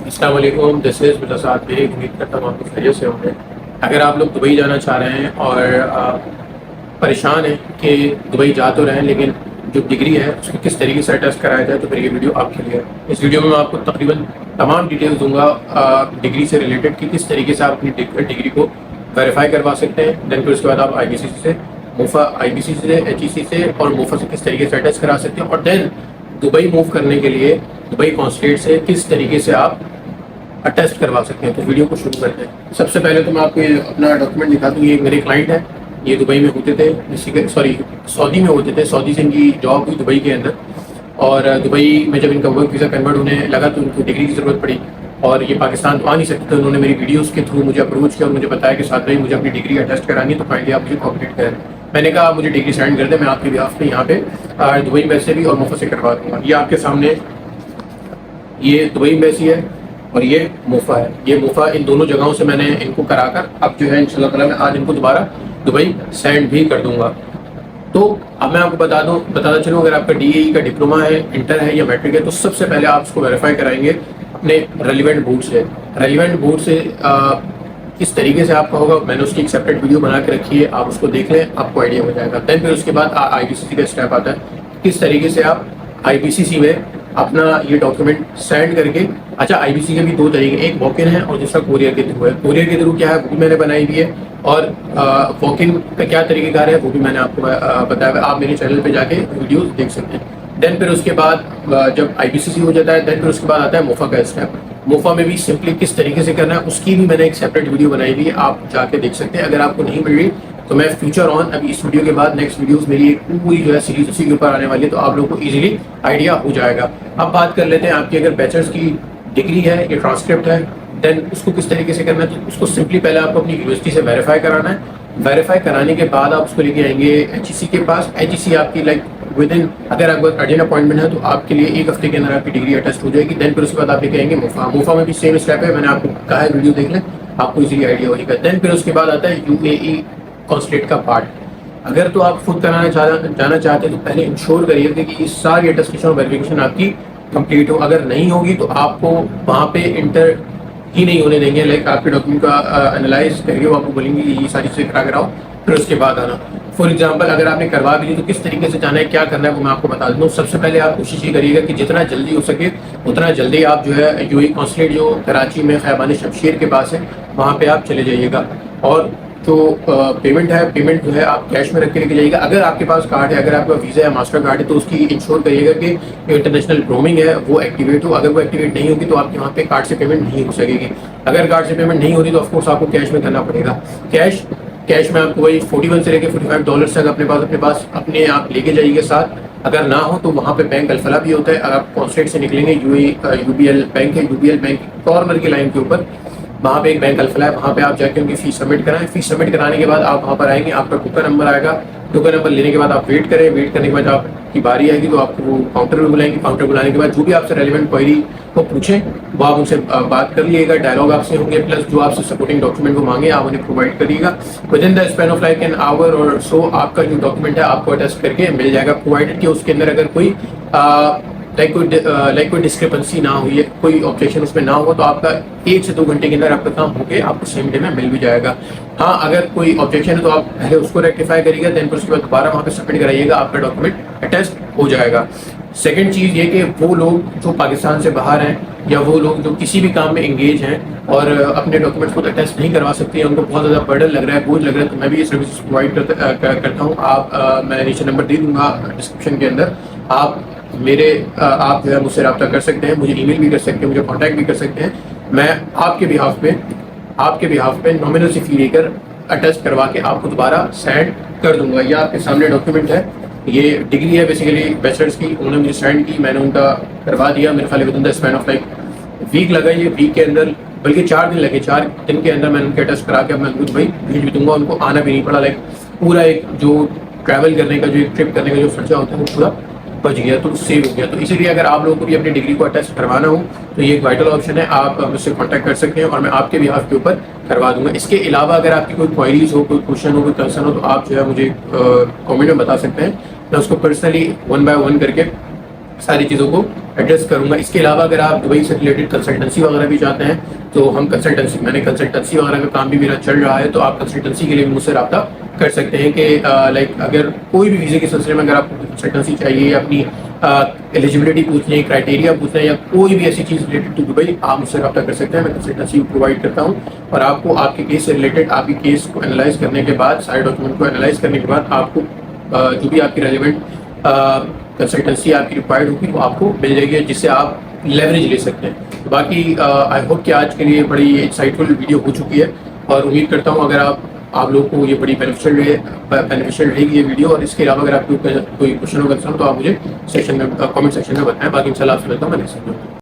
अस्सलाम वालेकुम, this is बिलासाद bag. उम्मीद करता हूँ आप खैरियत से होंगे। अगर आप लोग दुबई जाना चाह रहे हैं और परेशान हैं कि दुबई जा तो रहे हैं लेकिन जो डिग्री है उसको किस तरीके से अटेस्ट कराया जाए, तो फिर ये वीडियो आपके लिए है। इस वीडियो में मैं आपको तकरीबन तमाम डिटेल्स दूंगा डिग्री से रिलेटेड कि किस तरीके से आप अपनी डिग्री को वेरीफाई करवा सकते हैं। देन फिर उसके बाद आप IBCC से, मोफा IBCC से, HEC से और मोफा से किस तरीके से अटेस्ट करा सकते हैं, और देन दुबई मूव करने के लिए दुबई कॉन्सुलेट से किस तरीके से आप अटेस्ट करवा सकते हैं। तो वीडियो को शुरू करते हैं। सबसे पहले तो मैं आपको ये अपना डॉक्यूमेंट दिखा दूँ। ये मेरे क्लाइंट है, ये दुबई में होते थे, सऊदी में होते थे। सऊदी से इनकी जॉब हुई दुबई के अंदर, और दुबई में जब इनका वर्क वीज़ा कन्वर्ट होने लगा तो उनको डिग्री की ज़रूरत पड़ी और ये पाकिस्तान तो आ नहीं सकते। तो उन्होंने मेरी वीडियोज़ के थ्रू मुझे अप्रोच किया और मुझे बताया कि साथ में मुझे अपनी डिग्री अटेस्ट करानी है, तो फाइनली आप मुझे कोऑपरेट करें। मैंने कहा मुझे डिग्री सेंड कर दें, मैं आपके बिहाफ पे यहाँ पे दुबई एम्बेसी भी और मुफ्त से करवा दूँगा। ये आपके सामने ये दुबई एम्बेसी है और ये मोफा है। ये मोफा, इन दोनों जगहों से मैंने इनको कराकर अब जो है इंशाल्लाह ताला मैं आज इनको दोबारा दुबई सेंड भी कर दूंगा। तो अब मैं आपको बताता चलूँ, अगर आपका DAE का डिप्लोमा है, इंटर है या मैट्रिक है, तो सबसे पहले आप उसको वेरीफाई कराएंगे अपने रेलिवेंट बोर्ड से। रेलिवेंट बोर्ड से किस तरीके से आपका होगा, मैंने उसकी एक सेपरेट वीडियो बना के रखी है, आप उसको देख लें, आपको आइडिया हो जाएगा। देन फिर उसके बाद IBCC का स्टेप आता है, किस तरीके से आप IBCC में अपना ये डॉक्यूमेंट सेंड करके। अच्छा, IBCC के भी दो तरीके, एक वॉक इन है और दूसरा कोरियर के थ्रू है। कोरियर के थ्रू क्या है वो भी मैंने बनाई हुई है, और वॉक इन का क्या तरीकेकार है वो भी मैंने आपको बताया हुआ। आप मेरे चैनल पे जाके वीडियोस देख सकते हैं। देन फिर उसके बाद जब IBCC हो जाता है, देन फिर उसके बाद आता है मोफा का स्टेप। मोफा में भी सिंपली किस तरीके से करना है उसकी भी मैंने एक सेपरेट वीडियो बनाई हुई है, आप जाके देख सकते हैं। अगर आपको नहीं मिल रही तो मैं फ्यूचर ऑन, अभी इस वीडियो के बाद नेक्स्ट वीडियोस मेरी एक पूरी जो है सीरीज उसी के ऊपर आने वाली है, तो आप लोगों को इजीली आइडिया हो जाएगा। अब बात कर लेते हैं, आपकी अगर बैचलर्स की डिग्री है या ट्रांसक्रिप्ट है, देन उसको किस तरीके से करना है। तो उसको सिंपली पहले आपको अपनी यूनिवर्सिटी से वेरीफाई कराना है। वेरीफाई कराने के बाद आप उसको लेके आएंगे HEC के पास। HEC आपकी लाइक विद इन, अगर आपका अर्जेंट अपॉइंटमेंट है तो आपके लिए एक हफ्ते के अंदर आपकी डिग्री अटेस्ट हो जाएगी। देन फिर उसके बाद आप लेके आएंगे मोफा। मोफा में भी सेम स्टेप है, मैंने आपको कहा है वीडियो देख लें, आपको इजीली आइडिया होगा। देन फिर उसके बाद आता है UAE कॉन्सुलेट का पार्ट। अगर तो आप खुद जाना चाहते हैं तो पहले इंश्योर करिएगा कि ये सारी अटेस्टेशन और वेरिफिकेशन आपकी कंप्लीट हो। अगर नहीं होगी तो आपको वहाँ पे इंटर ही नहीं होने देंगे। लाइक आपके डॉक्यूमेंट का एनालाइज करके वो आपको बोलेंगे कि ये सारी चीज़ें करा कराओ, फिर उसके बाद आना। फॉर एग्जाम्पल, अगर आपने करवा भी ली तो किस तरीके से जाना है, क्या करना है, वो मैं आपको बता दूँ। सबसे पहले आप कोशिश ये करिएगा कि जितना जल्दी हो सके उतना जल्दी आप जो है UAE कॉन्सुलेट जो कराची में खैबान शमशीर के पास है वहाँ पे आप चले जाइएगा। और जो पेमेंट है, पेमेंट जो है आप कैश में रख के लेके जाइएगा। अगर आपके पास कार्ड है, अगर आपका वीज़ा या मास्टर कार्ड है, तो उसकी इंश्योर करिएगा कि जो इंटरनेशनल रोमिंग है वो एक्टिवेट हो। अगर वो एक्टिवेट नहीं होगी तो आपके वहाँ पे कार्ड से पेमेंट नहीं हो सकेगी। अगर कार्ड से पेमेंट नहीं हो रही तो ऑफकोर्स आपको कैश में करना पड़ेगा। कैश में आपको वही $41 से लेकर $45 तक अपने आप लेके जाइएगा साथ। अगर ना हो तो वहाँ पे बैंक अल फलाह भी होता है। अगर आप कॉन्सुलेट से निकलेंगे, UBL बैंक है, UBL बैंक कॉर्नर की लाइन के ऊपर वहाँ पे एक बैंक अल फलाह है, वहाँ पे आप जाके उनकी फीस सबमिट कराएं। फीस सबमिट कराने के बाद आप वहाँ पर आएंगे, आपका टोकन नंबर आएगा। टोकन नंबर लेने के बाद आप वेट करें। वेट करने के बाद आपकी बारी आएगी तो आपको वो काउंटर में बुलाएंगे। काउंटर बुलाने के बाद जो भी आपसे रेलिवेंट क्वेरी को पूछें वो आप उनसे बात कर लीजिएगा। डायलॉग आपसे होंगे, प्लस जो आपसे सपोर्टिंग डॉक्यूमेंट को मांगे आप उन्हें प्रोवाइड करिएगा। With in the span of like an hour और सो आपका जो डॉक्यूमेंट है आपको अटेस्ट करके मिल जाएगा, प्रोवाइडेड कि उसके अंदर अगर कोई कोई डिस्क्रिपेंसी ना हुई है, कोई ऑब्जेक्शन उसमें ना हो, तो आपका 1 से 2 घंटे के अंदर आपका काम होके आपको सेम डे में मिल भी जाएगा। हाँ, अगर कोई ऑब्जेक्शन है तो आप पहले उसको रेक्टिफाई करिएगा, देन फिर उसके बाद दोबारा वहाँ पे सबमिट कराइएगा, आपका डॉक्यूमेंट अटेस्ट हो जाएगा। सेकंड चीज़ ये कि वो लोग जो पाकिस्तान से बाहर हैं या वो लोग जो किसी भी काम में एंगेज हैं और अपने डॉक्यूमेंट्स को अटेस्ट नहीं करवा सकते हैं, उनको बहुत ज़्यादा बर्डन लग रहा है, बोझ लग रहा है, तो मैं भी ये सर्विस प्रोवाइड करता हूँ। मैं नीचे नंबर दे दूँगा डिस्क्रिप्शन के अंदर। आप जो है मुझसे रब्ता कर सकते हैं, मुझे ईमेल भी कर सकते हैं, मुझे कांटेक्ट भी कर सकते हैं। मैं आपके बिहाफ पे नॉमिनल सी फी लेकर अटेस्ट करवा के आपको दोबारा सेंड कर दूंगा। ये आपके सामने डॉक्यूमेंट है, ये डिग्री है बेसिकली बैचलर्स की, उन्होंने मुझे सेंड की, मैंने उनका करवा दिया। मेरे ख्याल within the span of like week लगा, ये वीक के अंदर, बल्कि 4 दिन लगे। 4 दिन के अंदर मैंने उनके अटेस्ट करा के मैं दुबई भेज भी दूंगा। उनको आना भी नहीं पड़ा। लाइक पूरा एक जो ट्रैवल करने का, जो एक ट्रिप करने का जो खर्चा होता है वो पूरा बच गया, तो सेव हो गया। तो इसीलिए अगर आप लोगों को भी अपनी डिग्री को अटेस्ट करवाना हो तो ये एक वाइटल ऑप्शन है, आप मुझसे कांटेक्ट कर सकते हैं और मैं आपके बिहाफ के ऊपर करवा दूंगा। इसके अलावा अगर आपकी कोई क्वेरीज हो, कोई क्वेश्चन हो, कोई कंसर्न हो, तो आप जो है मुझे कमेंट में बता सकते हैं। मैं उसको पर्सनली 1 by 1 करके सारी चीज़ों को एड्रेस करूँगा। इसके अलावा अगर आप दुबई से रिलेटेड कंसल्टेंसी वगैरह भी चाहते हैं तो हम मैंने कंसल्टेंसी वगैरह का काम भी मेरा चल रहा है, तो आप कंसल्टेंसी के लिए भी मुझसे रब्ता कर सकते हैं कि लाइक अगर कोई भी वीज़े के सिलसिले में अगर आपको कंसल्टेंसी चाहिए, अपनी एलिजिबिलिटी पूछनी है, क्राइटेरिया पूछना है, या कोई भी ऐसी चीज़ रिलेटेड टू दुबई, आप मुझसे रब्ता कर सकते हैं। मैं कंसल्टेंसी प्रोवाइड करता हूँ और आपको आपके केस से रिलेटेड आपके केस को एनालाइज करने के बाद, सारे डॉक्यूमेंट को एनालाइज करने के बाद आपको जो भी आपकी रेलिवेंट कंसल्टेंसी आपकी रिक्वायर्ड होगी वो आपको मिल जाएगी, जिससे आप लेवरेज ले सकते हैं। तो बाकी आई होप कि आज के लिए बड़ी इंसाइटफुल वीडियो हो चुकी है और उम्मीद करता हूँ अगर आप लोगों को ये बड़ी बेनिफिशियल रहेगी ये वीडियो। और इसके अलावा अगर आपको कोई क्वेश्चन होगा तो आप मुझे सेक्शन में कमेंट सेक्शन में बताएं। बाकी इंशाल्लाह आपसे मिलता हूँ मैं नेक्स्ट वीडियो में।